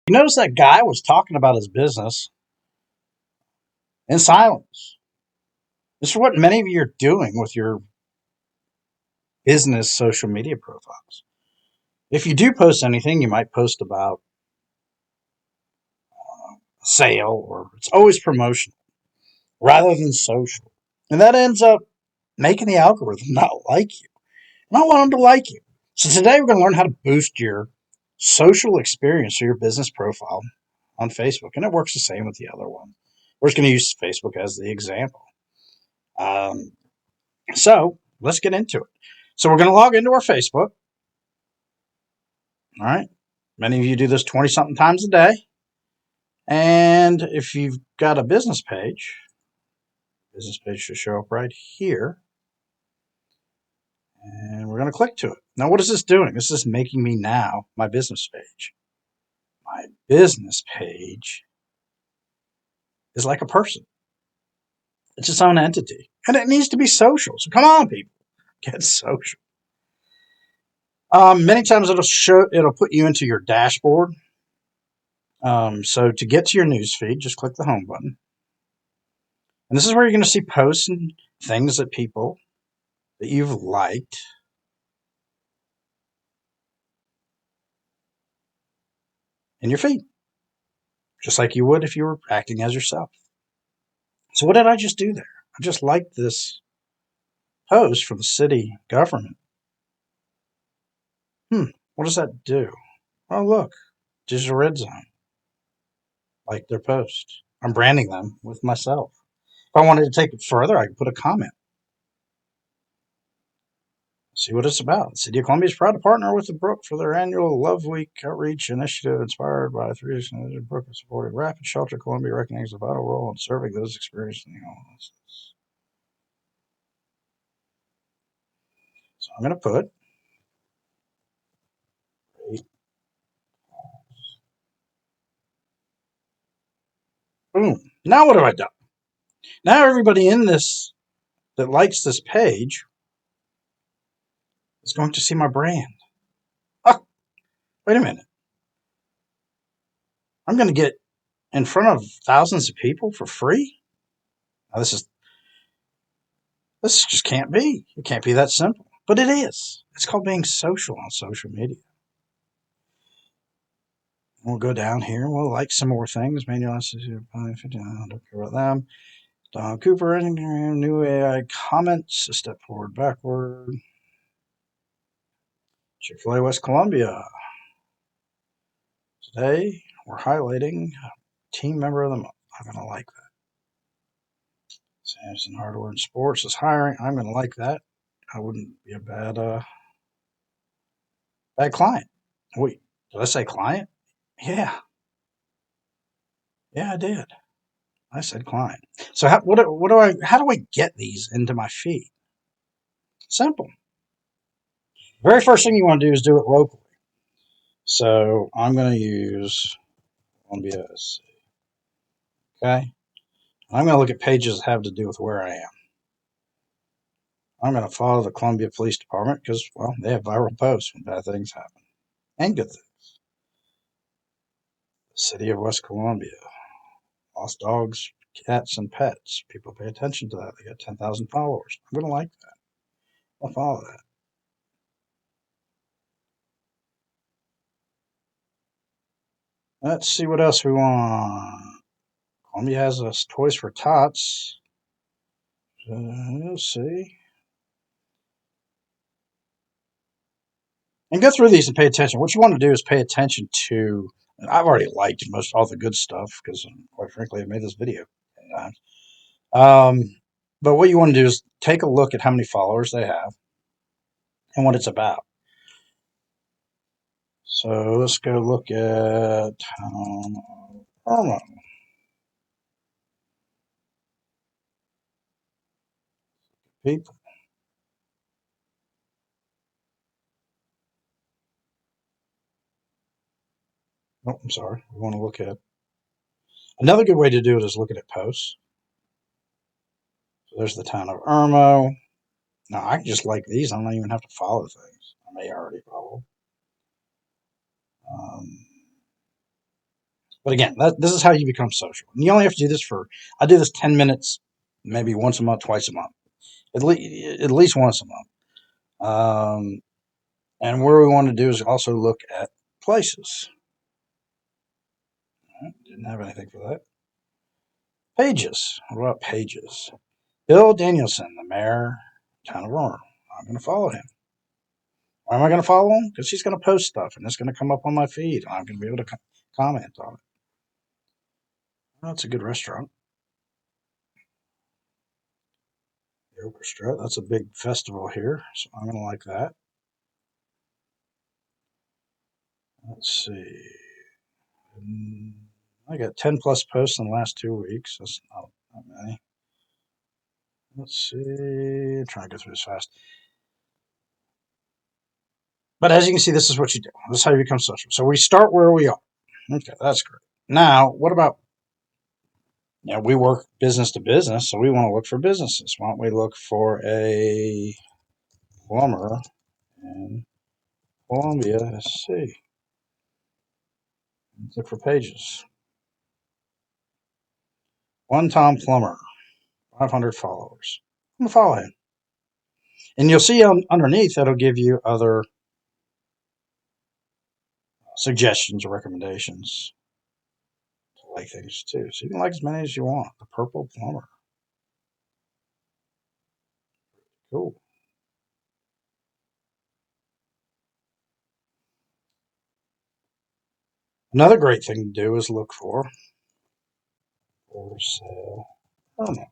You notice that guy was talking about his business in silence. This is what many of you are doing with your business social media profiles. If you do post anything, you might post about a sale, or it's always promotional rather than social. And that ends up making the algorithm not like you. And I want them to like you. So today we're going to learn how to boost your social experience or your business profile on Facebook. And it works the same with the other one. We're just going to use Facebook as the example. So let's get into it. So we're going to log into our Facebook. All right. Many of you do this 20 something times a day. And if you've got a business page should show up right here. And we're going to click to it. Now, what is this doing? This is making me now my business page. My business page is like a person. It's its own entity. And it needs to be social. So come on, people. Get social. Many times it'll put you into your dashboard. So to get to your news feed, just click the home button. And this is where you're going to see posts and things that people that you've liked. In your feed, just like you would if you were acting as yourself. So what did I just do there? I just liked this post from the city government. What does that do? Oh, look, Digital Red Zone. Like their post. I'm branding them with myself. If I wanted to take it further, I could put a comment. See what it's about. The City of Columbia is proud to partner with the Brook for their annual Love Week outreach initiative inspired by three years. The Brook has supported Rapid Shelter Columbia, recognizes a vital role in serving those experiencing homelessness. So I'm going to put boom. Now what have I done? Now everybody in this that likes this page is going to see my brand. Oh, wait a minute. I'm going to get in front of thousands of people for free? Now, this just can't be. It can't be that simple. But it is. It's called being social on social media. We'll go down here and we'll like some more things. Maybe I don't care about them. Don Cooper, new AI comments, a step forward, backward. Chick-fil-A West Columbia. Today, we're highlighting team member of the month. I'm going to like that. Samson Hardware and Sports is hiring. I'm going to like that. I wouldn't be a bad client. Wait, did I say client? Yeah. Yeah, I did. I said client. So how do I get these into my feed? Simple. The very first thing you want to do is do it locally. So I'm going to use Columbia. Okay. I'm going to look at pages that have to do with where I am. I'm going to follow the Columbia Police Department because, well, they have viral posts when bad things happen and good things. The City of West Columbia. Lost dogs, cats, and pets. People pay attention to that. They got 10,000 followers. I'm going to like that. I'll follow that. Let's see what else we want. Columbia has us Toys for Tots. Let's see. And go through these and pay attention. What you want to do is pay attention to, and I've already liked most all the good stuff because, quite frankly, I made this video. But what you want to do is take a look at how many followers they have and what it's about. So let's go look at promo. People. Oh, I'm sorry. We want to look at another good way to do it is looking at posts. So there's the town of Irmo. Now I can just like these. I don't even have to follow things. I may already follow. Um, But again, this is how you become social. And you only have to do this I do this 10 minutes, maybe once a month, twice a month, at least once a month. And where we want to do is also look at places. Didn't have anything for that. Pages. What about pages? Bill Danielson, the mayor, town of Roanoke. I'm going to follow him. Why am I going to follow him? Because he's going to post stuff and it's going to come up on my feed. And I'm going to be able to comment on it. Well, that's a good restaurant. The Orchestra. That's a big festival here, so I'm going to like that. Let's see. I got 10 plus posts in the last 2 weeks. That's not many. Let's see. I'm trying to go through this fast. But as you can see, this is what you do. This is how you become social. So we start where we are. Okay, that's great. Now, what about, we work business to business, so we want to look for businesses. Why don't we look for a plumber in Columbia, SC? Look for pages. One Tom Plumber, 500 followers. I'm going to follow him. And you'll see underneath, that'll give you other suggestions or recommendations to like things too. So you can like as many as you want. The Purple Plumber. Cool. Another great thing to do is look for sale permit.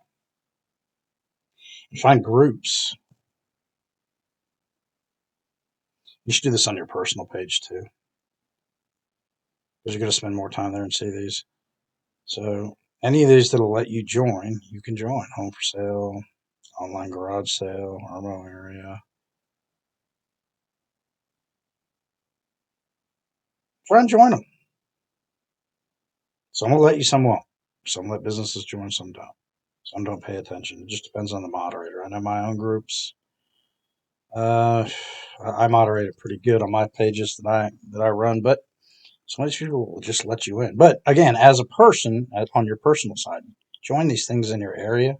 And find groups. You should do this on your personal page too, because you're going to spend more time there and see these. So any of these that'll let you join, you can join. Home for sale, online garage sale, Armo area. Try and join them. Some will let you, some won't. Some let businesses join, some don't. Some don't pay attention. It just depends on the moderator. I know my own groups. I moderate it pretty good on my pages that I run, but some of these people will just let you in. But again, as a person, on your personal side, join these things in your area.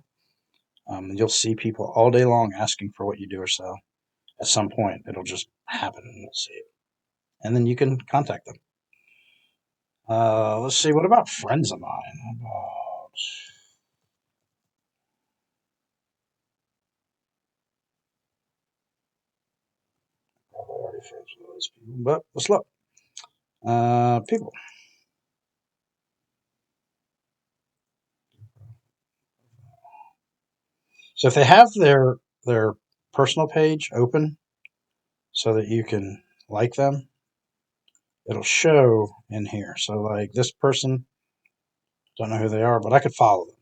You'll see people all day long asking for what you do or sell. At some point, it'll just happen, and you'll see it, and then you can contact them. Let's see. What about friends of mine? About probably already friends with all these people, but let's look. People. So if they have their personal page open so that you can like them, it'll show in here. So like this person, don't know who they are, but I could follow them.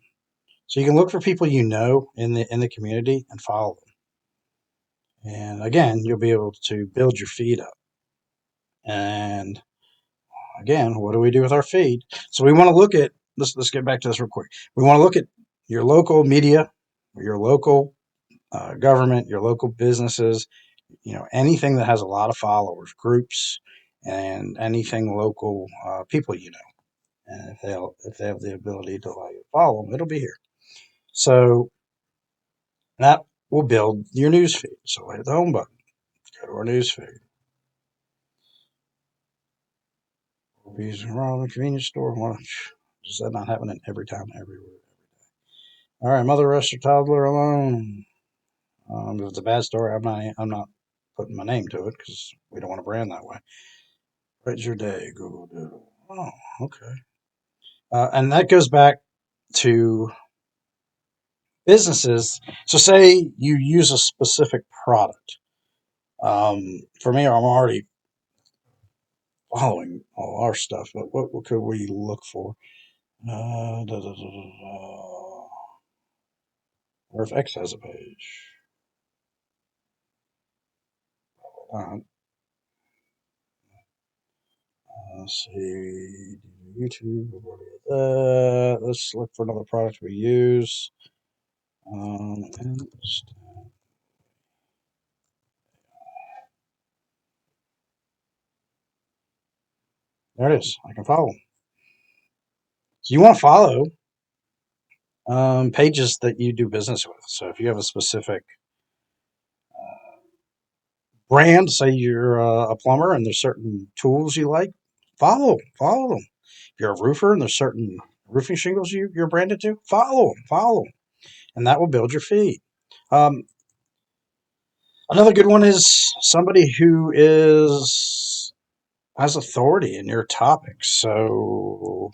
So you can look for people you know in the community and follow them. And again, you'll be able to build your feed up. And again, what do we do with our feed? So we want to look at let's get back to this real quick. We want to look at your local media, your local government, your local businesses, anything that has a lot of followers, groups, and anything local people you know. And if they have the ability to like follow them, it'll be here. So that will build your news feed. So hit the home button, go to our news feed. Movies around the convenience store. Does that not happen in every town, everywhere? All right, mother arrests her toddler alone. If it's a bad story, I'm not putting my name to it because we don't want to brand that way. What's your day, Google Doodle? Oh, okay. And that goes back to businesses. So, say you use a specific product. For me, I'm already following all our stuff, but what could we look for? Or if X has a page. Let's see. YouTube. Let's look for another product we use. And there it is. I can follow them. So you want to follow pages that you do business with. So if you have a specific brand, say you're a plumber and there's certain tools you like, follow them. If you're a roofer and there's certain roofing shingles you're branded to, follow them, and that will build your feed. Another good one is somebody who has authority in your topic. So,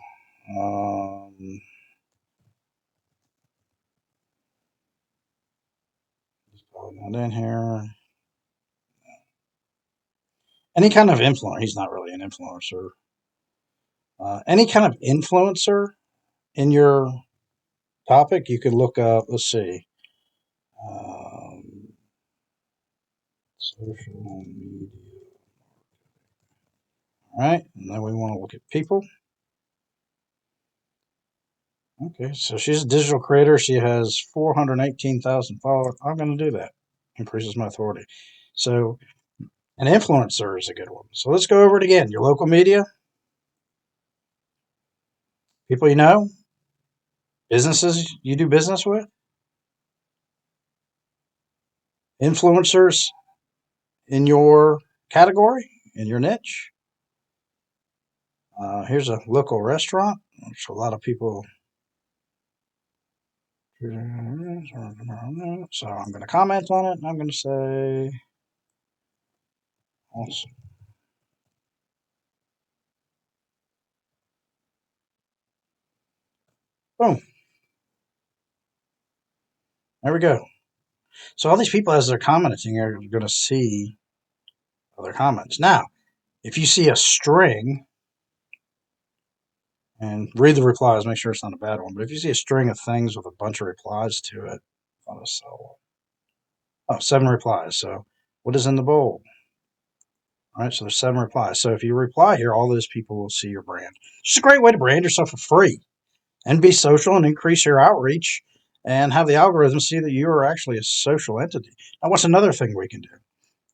just probably not in here. Any kind of influencer. He's not really an influencer. Any kind of influencer in your topic, you could look up. Let's see. Social media. All right, and then we want to look at people. Okay, so she's a digital creator. She has 418,000 followers. I'm going to do that. Increases my authority. So an influencer is a good one. So let's go over it again. Your local media, people you know, businesses you do business with, influencers in your category, in your niche. Here's a local restaurant, which a lot of people. So I'm going to comment on it, and I'm going to say awesome. Boom. There we go. So all these people, as they're commenting, are going to see other comments. Now, if you see a string, and read the replies, make sure it's not a bad one, but if you see a string of things with a bunch of replies to it, oh, 7 replies. So what is in the bowl? All right, so there's 7 replies. So if you reply here, all those people will see your brand. It's a great way to brand yourself for free and be social and increase your outreach and have the algorithm see that you are actually a social entity. Now, what's another thing we can do?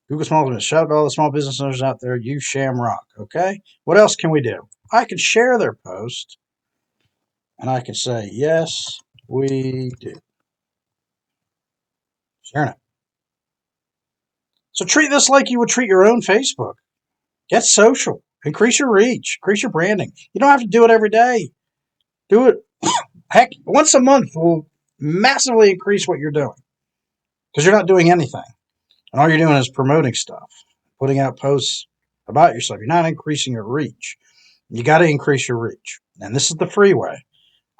Google Small Business. Shout out to all the small business owners out there. You shamrock, okay? What else can we do? I can share their post, and I can say, yes, we do. Sharing it. So treat this like you would treat your own Facebook. Get social. Increase your reach. Increase your branding. You don't have to do it every day. Do it, heck, once a month will massively increase what you're doing because you're not doing anything. And all you're doing is promoting stuff, putting out posts about yourself. You're not increasing your reach. You got to increase your reach. And this is the free way.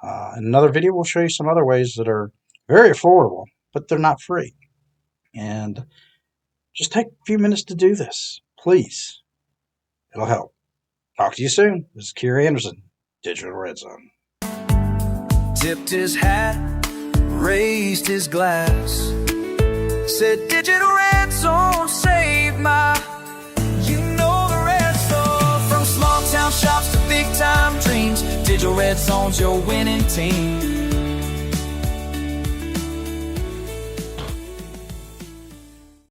In another video, we'll show you some other ways that are very affordable, but they're not free. And just take a few minutes to do this, please. It'll help. Talk to you soon. This is Kerry Anderson, Digital Red Zone. Tipped his hat, raised his glass, said Digital Red Zone, save my, you know the red zone. From small town shops to big time dreams, Digital Red Zone's your winning team.